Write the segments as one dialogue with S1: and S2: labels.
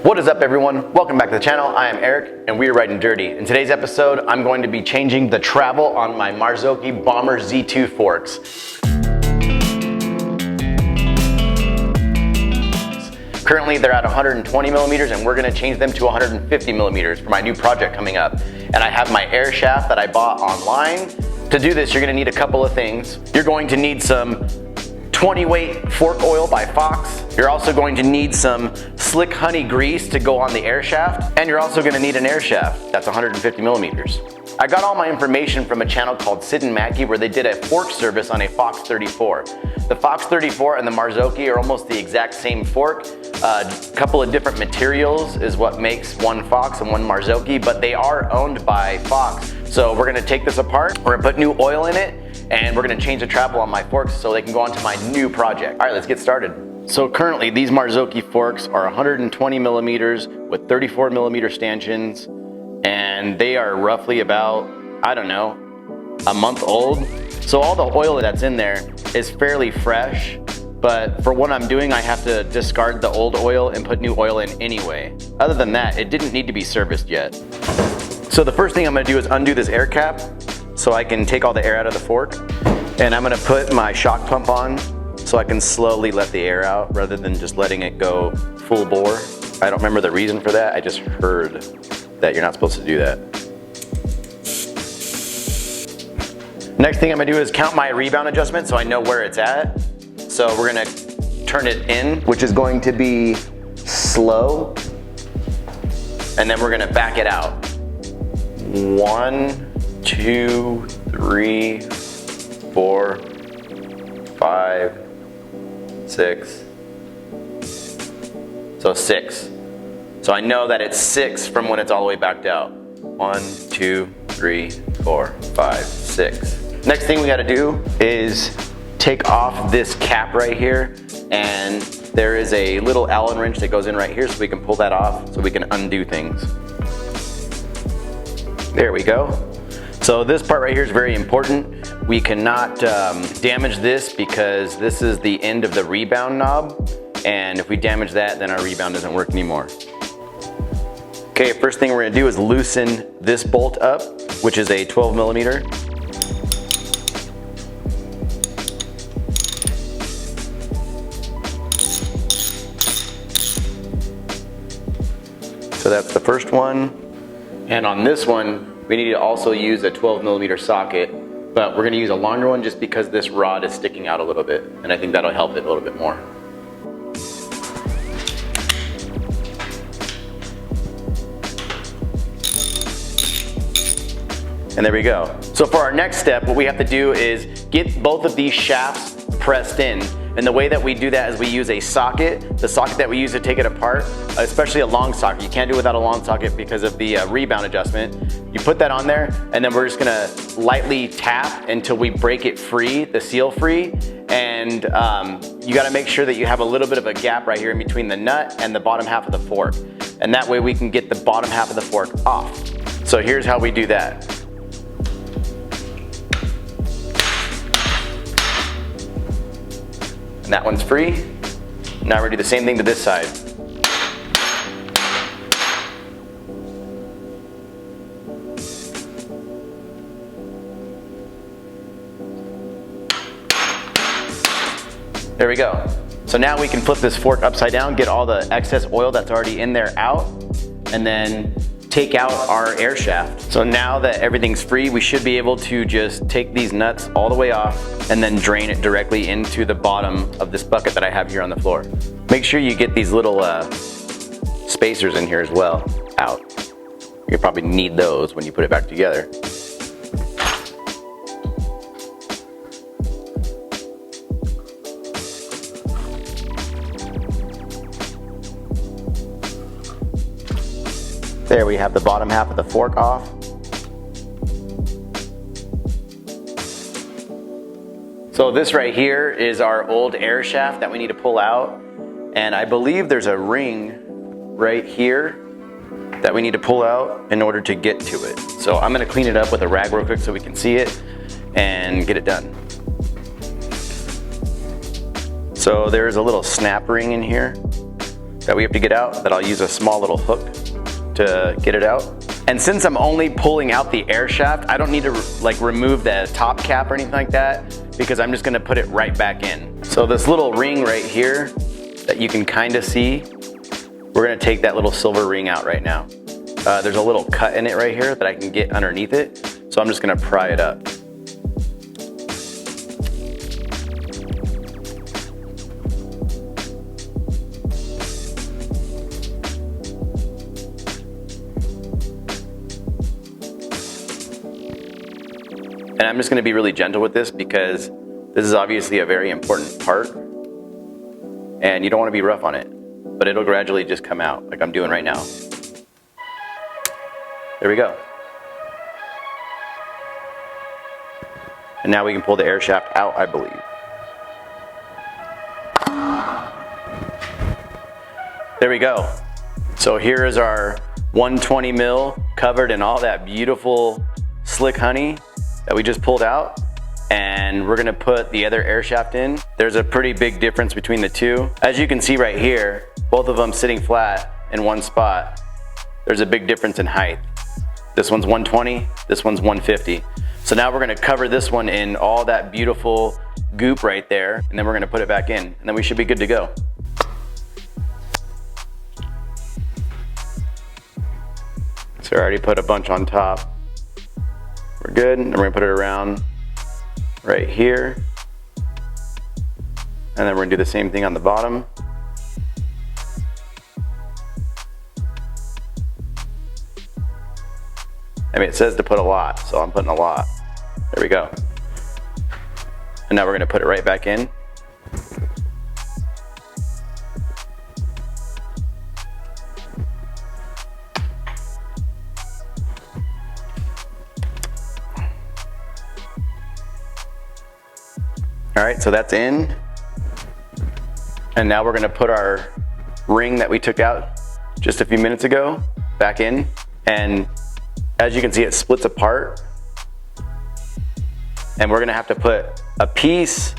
S1: What is up, everyone? Welcome back to the channel. I am Eric and we are Ryden Dirty. In today's episode, I'm going to be changing the travel on my Marzocchi Bomber Z2 forks. Currently they're at 120 millimeters and we're going to change them to 150 millimeters for my new project coming up. And I have my air shaft that I bought online. To do this, you're going to need a couple of things. You're going to need some 20 weight fork oil by Fox. You're also going to need some slick honey grease to go on the air shaft. And you're also going to need an air shaft that's 150 millimeters. I got all my information from a channel called Sid and Mackie where they did a fork service on a Fox 34. The Fox 34 and the Marzocchi are almost the exact same fork. A couple of different materials is what makes one Fox and one Marzocchi, but they are owned by Fox. So we're gonna take this apart, we're gonna put new oil in it, and we're gonna change the travel on my forks so they can go on to my new project. All right, let's get started. So currently these Marzocchi forks are 120 millimeters with 34 millimeter stanchions, and they are roughly about, I don't know, a month old. So all the oil that's in there is fairly fresh, but for what I'm doing, I have to discard the old oil and put new oil in anyway. Other than that, it didn't need to be serviced yet. So the first thing I'm gonna do is undo this air cap so I can take all the air out of the fork. And I'm gonna put my shock pump on so I can slowly let the air out rather than just letting it go full bore. I don't remember the reason for that. I just heard that you're not supposed to do that. Next thing I'm gonna do is count my rebound adjustment so I know where it's at. So we're gonna turn it in, which is going to be slow. And then we're gonna back it out. 1, 2, 3, 4, 5, 6. So 6. So I know that it's 6 from when it's all the way backed out. 1, 2, 3, 4, 5, 6. Next thing we gotta do is take off this cap right here, and there is a little Allen wrench that goes in right here so we can pull that off so we can undo things. There we go. So this part right here is very important. We cannot damage this because this is the end of the rebound knob, and if we damage that, then our rebound doesn't work anymore. Okay, first thing we're gonna do is loosen this bolt up, which is a 12 millimeter. So that's the first one. And on this one, we need to also use a 12 millimeter socket, but we're gonna use a longer one just because this rod is sticking out a little bit, and I think that'll help it a little bit more. And there we go. So for our next step, what we have to do is get both of these shafts pressed in. And the way that we do that is we use a socket, the socket that we use to take it apart, especially a long socket. You can't do it without a long socket because of the rebound adjustment. You put that on there, and then we're just gonna lightly tap until we break it free, the seal free. And you gotta make sure that you have a little bit of a gap right here in between the nut and the bottom half of the fork. And that way we can get the bottom half of the fork off. So here's how we do that. And that one's free. Now we're gonna do the same thing to this side. There we go. So now we can flip this fork upside down, get all the excess oil that's already in there out, and then take out our air shaft. So now that everything's free, we should be able to just take these nuts all the way off and then drain it directly into the bottom of this bucket that I have here on the floor. Make sure you get these little spacers in here as well out. You'll probably need those when you put it back together. There we have the bottom half of the fork off. So this right here is our old air shaft that we need to pull out. And I believe there's a ring right here that we need to pull out in order to get to it. So I'm gonna clean it up with a rag real quick so we can see it and get it done. So there's a little snap ring in here. that we have to get out that I'll use a small little hook to get it out. And since I'm only pulling out the air shaft, I don't need to like remove the top cap or anything like that, because I'm just gonna put it right back in. So this little ring right here that you can kind of see, we're gonna take that little silver ring out right now. There's a little cut in it right here that I can get underneath it, so I'm just gonna pry it up. And I'm just gonna be really gentle with this because this is obviously a very important part and you don't wanna be rough on it, but it'll gradually just come out like I'm doing right now. There we go. And now we can pull the air shaft out, I believe. There we go. So here is our 120 mil covered in all that beautiful slick honey that we just pulled out, and we're gonna put the other air shaft in. There's a pretty big difference between the two. As you can see right here, both of them sitting flat in one spot. There's a big difference in height. This one's 120, this one's 150. So now we're gonna cover this one in all that beautiful goop right there, and then we're gonna put it back in, and then we should be good to go. So I already put a bunch on top. We're good, and we're gonna put it around right here. And then we're gonna do the same thing on the bottom. I mean, it says to put a lot, so I'm putting a lot. There we go. And now we're gonna put it right back in. All right, so that's in. And now we're gonna put our ring that we took out just a few minutes ago back in. And as you can see, it splits apart. And we're gonna have to put a piece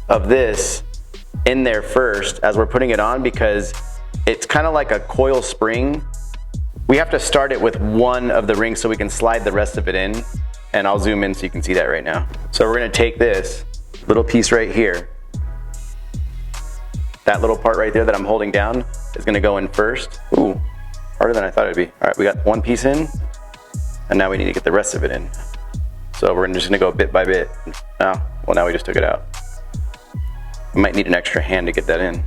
S1: of this in there first as we're putting it on, because it's kind of like a coil spring. We have to start it with one of the rings so we can slide the rest of it in. And I'll zoom in so you can see that right now. So we're gonna take this little piece right here. That little part right there that I'm holding down is gonna go in first. Ooh, harder than I thought it'd be. All right, we got one piece in, and now we need to get the rest of it in. So we're just gonna go bit by bit. Oh, well, now we just took it out. I might need an extra hand to get that in.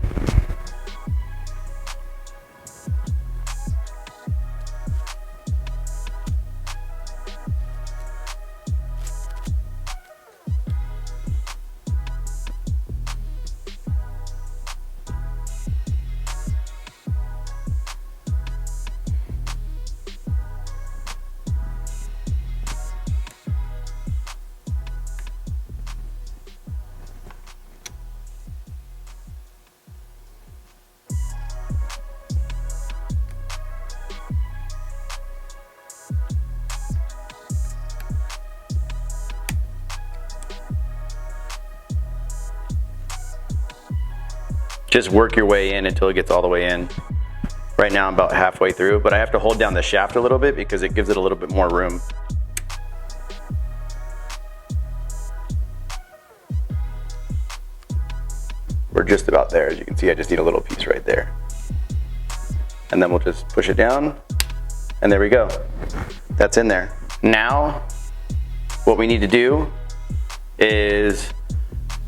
S1: Just work your way in until it gets all the way in. Right now I'm about halfway through, but I have to hold down the shaft a little bit because it gives it a little bit more room. We're just about there. As you can see, I just need a little piece right there. And then we'll just push it down, and there we go. That's in there. Now, what we need to do is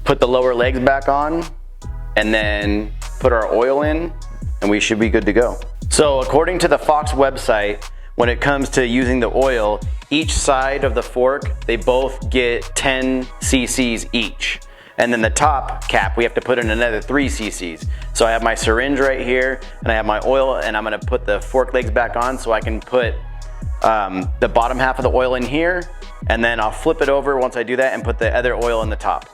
S1: put the lower legs back on, and then put our oil in, and we should be good to go. So according to the Fox website, when it comes to using the oil, each side of the fork, they both get 10 cc's each. And then the top cap, we have to put in another 3 cc's. So I have my syringe right here, and I have my oil, and I'm gonna put the fork legs back on so I can put the bottom half of the oil in here, and then I'll flip it over once I do that and put the other oil in the top.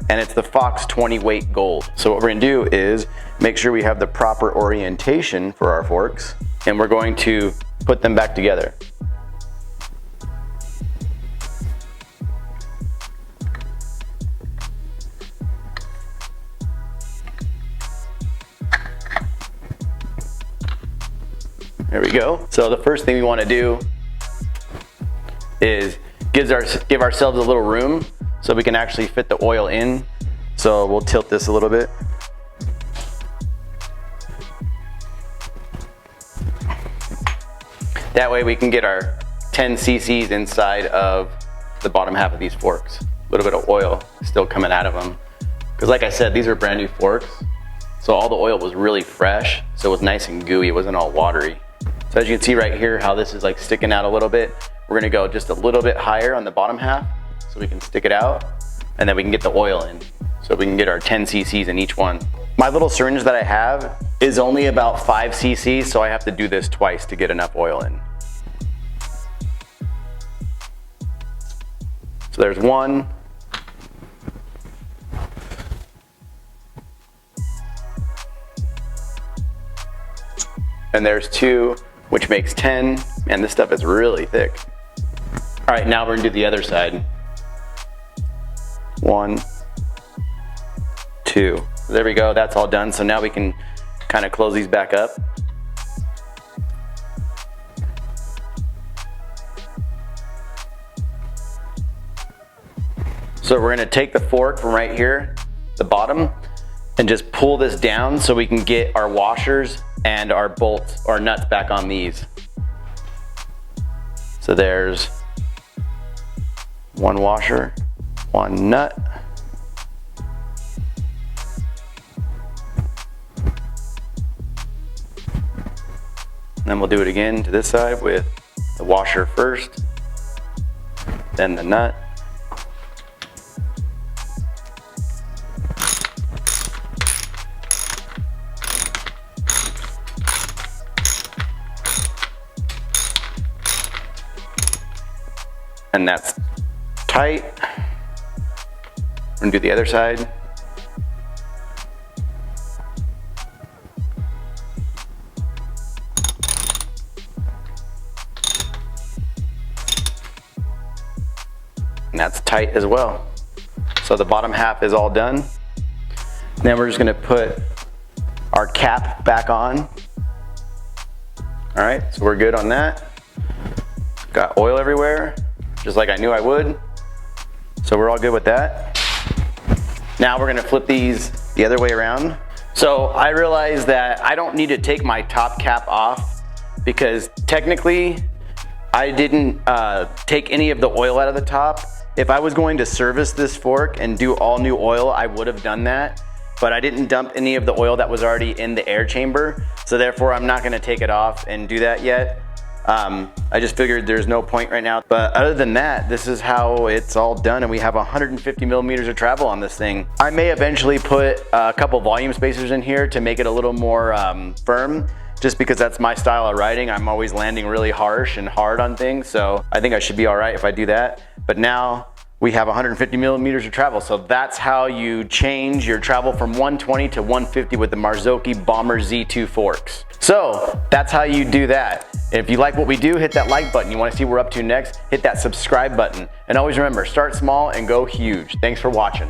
S1: And it's the Fox 20 weight gold. So what we're gonna do is make sure we have the proper orientation for our forks, and we're going to put them back together. There we go. So the first thing we want to do is give ourselves a little room so we can actually fit the oil in. So we'll tilt this a little bit. That way we can get our 10 cc's inside of the bottom half of these forks. A little bit of oil still coming out of them. Because like I said, these are brand new forks. So all the oil was really fresh. So it was nice and gooey, it wasn't all watery. So as you can see right here, how this is like sticking out a little bit. We're gonna go just a little bit higher on the bottom half so we can stick it out. And then we can get the oil in. So we can get our 10 cc's in each one. My little syringe that I have is only about 5 cc's, so I have to do this twice to get enough oil in. So there's one. And there's 2, which makes 10. Man, this stuff is really thick. All right, now we're gonna do the other side. 1, 2. There we go, that's all done. So now we can kind of close these back up. So we're gonna take the fork from right here, the bottom, and just pull this down so we can get our washers and our bolts or nuts back on these. So there's 1 washer, 1 nut. And then we'll do it again to this side with the washer first, then the nut. And that's tight. We're gonna do the other side. And that's tight as well. So the bottom half is all done. Then we're just gonna put our cap back on. All right, so we're good on that. Got oil everywhere, just like I knew I would. So we're all good with that. Now we're gonna flip these the other way around. So I realized that I don't need to take my top cap off because technically I didn't take any of the oil out of the top. If I was going to service this fork and do all new oil, I would have done that. But I didn't dump any of the oil that was already in the air chamber. So therefore I'm not gonna take it off and do that yet. I just figured there's no point right now. But other than that, this is how it's all done, and we have 150 millimeters of travel on this thing. I may eventually put a couple volume spacers in here to make it a little more firm, just because that's my style of riding. I'm always landing really harsh and hard on things, so I think I should be all right if I do that. But now we have 150 millimeters of travel, so that's how you change your travel from 120 to 150 with the Marzocchi Bomber Z2 forks. So that's how you do that. If you like what we do, hit that like button. You want to see what we're up to next, hit that subscribe button. And always remember, start small and go huge. Thanks for watching.